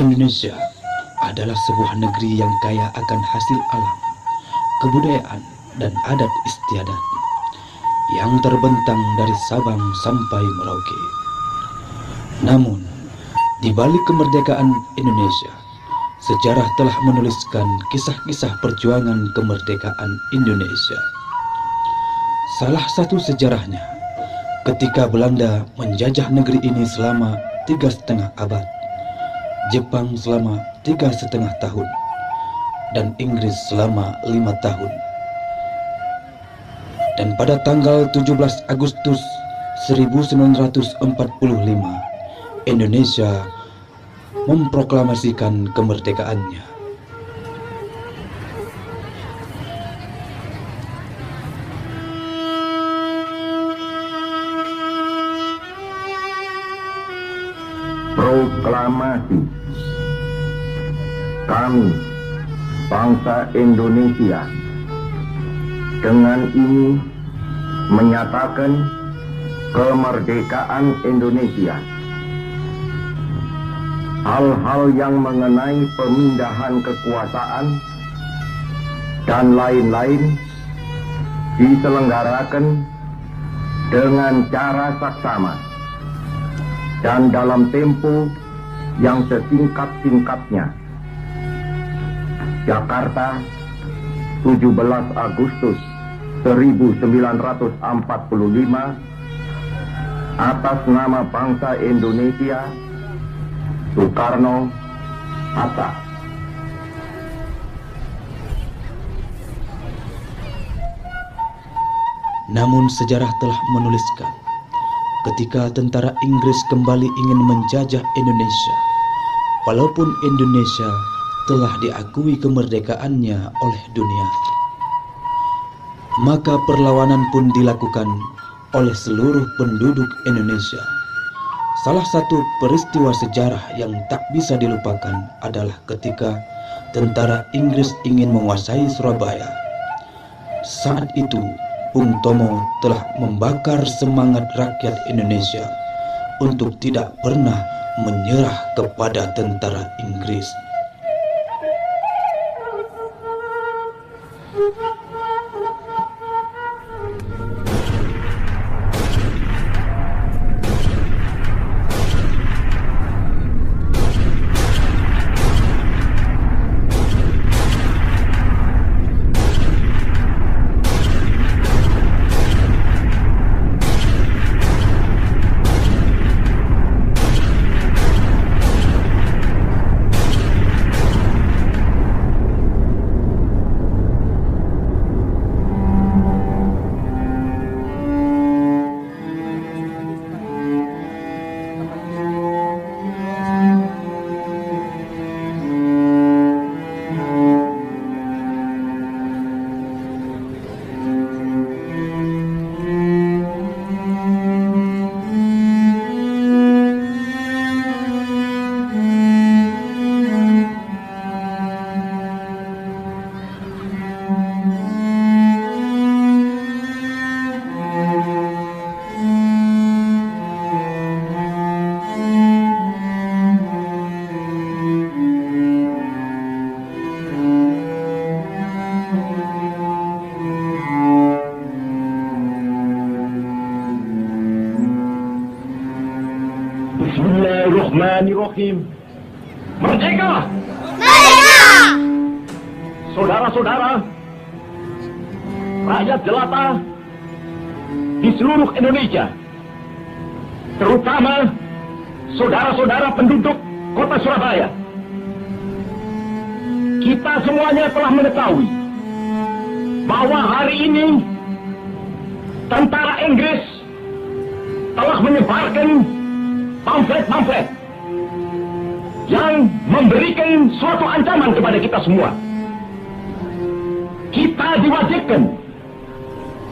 Indonesia adalah sebuah negeri yang kaya akan hasil alam, kebudayaan, dan adat istiadat yang terbentang dari Sabang sampai Merauke. Namun, di balik kemerdekaan Indonesia, sejarah telah menuliskan kisah-kisah perjuangan kemerdekaan Indonesia. Salah satu sejarahnya, ketika Belanda menjajah negeri ini selama 3,5 abad, Jepang selama 3,5 tahun, dan Inggris selama 5 tahun. Dan pada tanggal 17 Agustus 1945, Indonesia memproklamasikan kemerdekaannya. Proklamasi. Kami, bangsa Indonesia, dengan ini menyatakan kemerdekaan Indonesia. Hal-hal yang mengenai pemindahan kekuasaan dan lain-lain diselenggarakan dengan cara saksama dan dalam tempo yang sesingkat-singkatnya. Jakarta, 17 Agustus 1945, atas nama bangsa Indonesia, Soekarno, Hatta. Namun sejarah telah menuliskan, ketika tentara Inggris kembali ingin menjajah Indonesia, walaupun Indonesia telah diakui kemerdekaannya oleh dunia, maka perlawanan pun dilakukan oleh seluruh penduduk Indonesia. Salah satu peristiwa sejarah yang tak bisa dilupakan adalah ketika tentara Inggris ingin menguasai Surabaya. Saat itu, Bung Tomo telah membakar semangat rakyat Indonesia untuk tidak pernah menyerah kepada tentara Inggris. Bismillahirrahmanirrahim. Merdeka! Merdeka! Saudara-saudara, rakyat jelata di seluruh Indonesia, terutama saudara-saudara penduduk kota Surabaya, kita semuanya telah mengetahui bahwa hari ini tentara Inggris telah menyebarkan pamflet-pamflet yang memberikan suatu ancaman kepada kita semua. Kita diwajibkan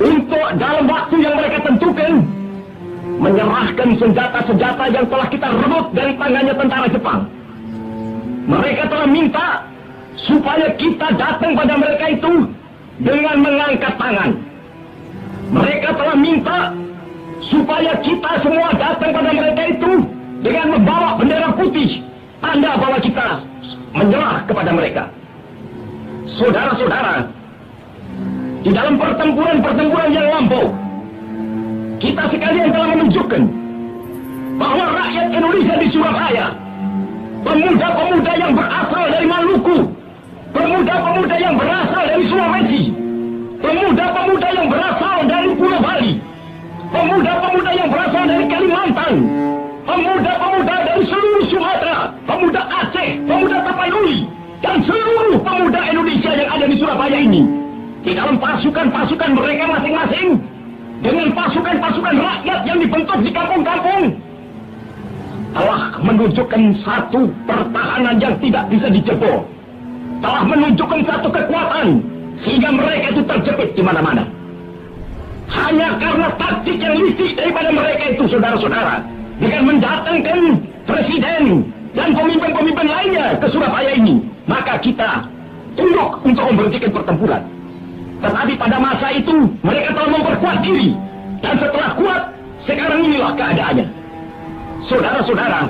untuk dalam waktu yang mereka tentukan menyerahkan senjata-senjata yang telah kita rebut dari tangannya tentara Jepang. Mereka telah minta supaya kita datang pada mereka itu dengan mengangkat tangan. Mereka telah minta supaya kita semua datang pada mereka itu dengan membawa bendera putih tanda bahwa kita menyerah kepada mereka. Saudara-saudara, di dalam pertempuran-pertempuran yang lampau, kita sekalian telah menunjukkan bahwa rakyat Indonesia di Surabaya, pemuda-pemuda yang berasal dari Maluku, pemuda-pemuda yang berasal dari Sulawesi, pemuda-pemuda yang berasal dari Pulau Bali, pemuda-pemuda yang berasal dari Kalimantan, pemuda-pemuda dari seluruh Sumatera, pemuda Aceh, pemuda Tapanuli, dan seluruh pemuda Indonesia yang ada di Surabaya ini, di dalam pasukan-pasukan mereka masing-masing, dengan pasukan-pasukan rakyat yang dibentuk di kampung-kampung, telah menunjukkan satu pertahanan yang tidak bisa dijebol, telah menunjukkan satu kekuatan sehingga mereka itu terjepit di mana-mana. Hanya karena taktik yang licik daripada mereka itu, saudara-saudara, dengan mendatangkan presiden dan pemimpin-pemimpin lainnya ke Surabaya ini, maka kita tunduk untuk memberhentikan pertempuran. Tetapi pada masa itu mereka telah memperkuat diri, dan setelah kuat, sekarang inilah keadaannya. Saudara-saudara,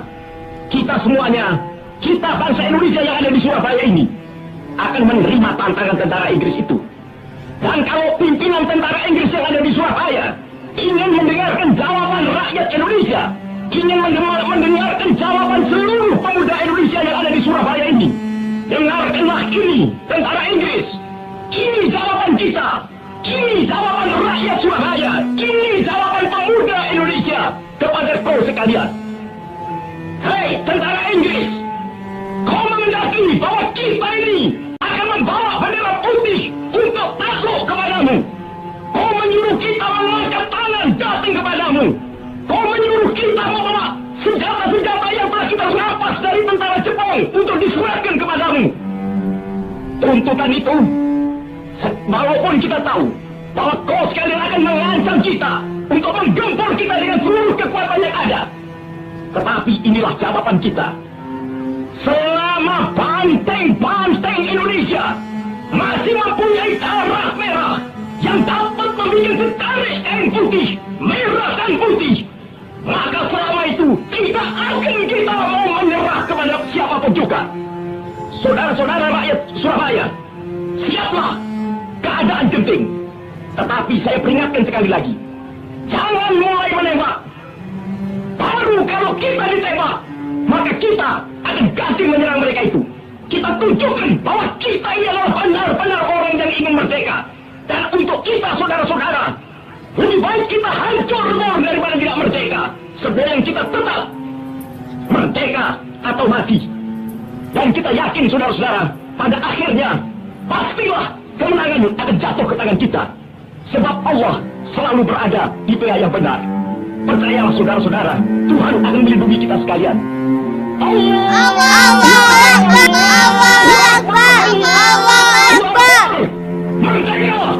kita semuanya, kita bangsa Indonesia yang ada di Surabaya ini, akan menerima tantangan tentara Inggris itu. Dan kalau pimpinan tentara Inggris yang ada di Surabaya ingin mendengarkan jawaban rakyat Indonesia, ingin mendengarkan jawaban seluruh pemuda Indonesia yang ada di Surabaya ini, dengarkanlah ini, tentara Inggris. Ini jawaban kita. Ini jawaban rakyat Surabaya. Ini jawaban pemuda Indonesia kepada kau sekalian. Hei, tentara Inggris, kau mengendaki bahwa kita ini akan membawa bendera putih untuk takluk kepadamu. Kau menyuruh kita mengangkat tangan datang kepadamu. Kau menyuruh kita membawa senjata-senjata yang telah kita rampas dari tentara Jepang untuk diserahkan kepadamu. Tuntutan itu, walaupun kita tahu bahwa kau sekalian akan mengancam kita untuk menggempur kita dengan seluruh kekuatan yang ada, tetapi inilah jawaban kita. Selama banteng-banteng Indonesia masih mempunyai darah merah yang dapat membuat setarik kain putih, merah dan putih, maka selama itu tidak akan kita mau menyerah kepada siapapun juga. Saudara-saudara rakyat Surabaya, siaplah, keadaan genting. Tetapi saya peringatkan sekali lagi, jangan mulai menembak. Baru kalau kita ditembak, maka kita akan ganti menyerang mereka itu. Kita tunjukkan bahwa kita ini adalah benar-benar orang yang ingin merdeka. Dan untuk kita, saudara-saudara, lebih baik kita hancur daripada tidak merdeka, sebelum kita tetap merdeka atau mati. Dan kita yakin, saudara-saudara, pada akhirnya pastilah kemenangan akan jatuh ke tangan kita. Sebab Allah selalu berada di pihak yang benar. Percayalah, saudara-saudara, Tuhan akan melindungi kita sekalian. Merdeka!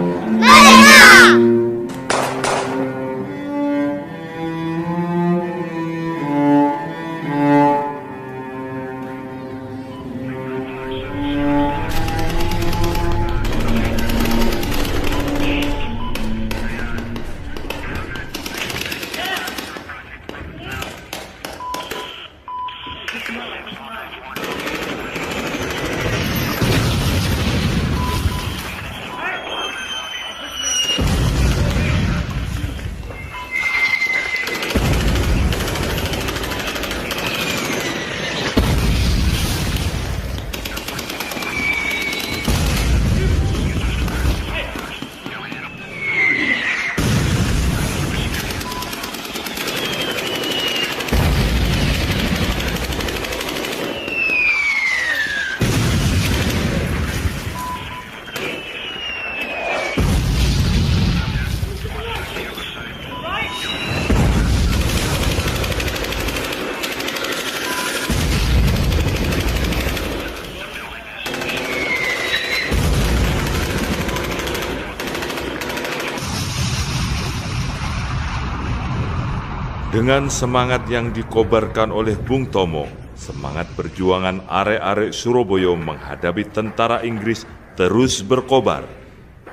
Dengan semangat yang dikobarkan oleh Bung Tomo, semangat perjuangan arek-arek Surabaya menghadapi tentara Inggris terus berkobar,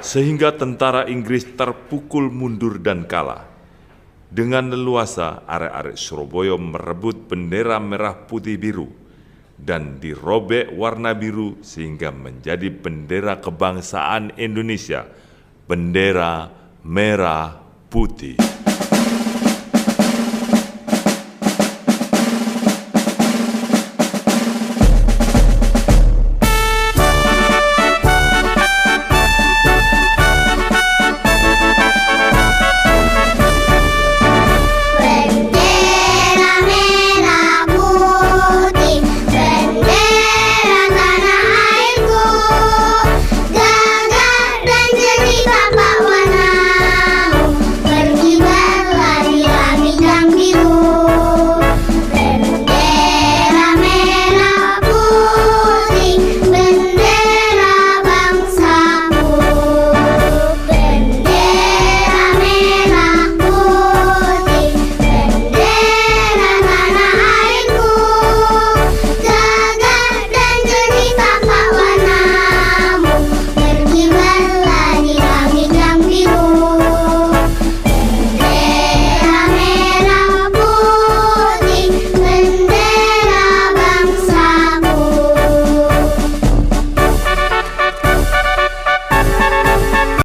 sehingga tentara Inggris terpukul mundur dan kalah. Dengan leluasa, arek-arek Surabaya merebut bendera merah putih biru, dan dirobek warna biru sehingga menjadi bendera kebangsaan Indonesia, bendera merah putih.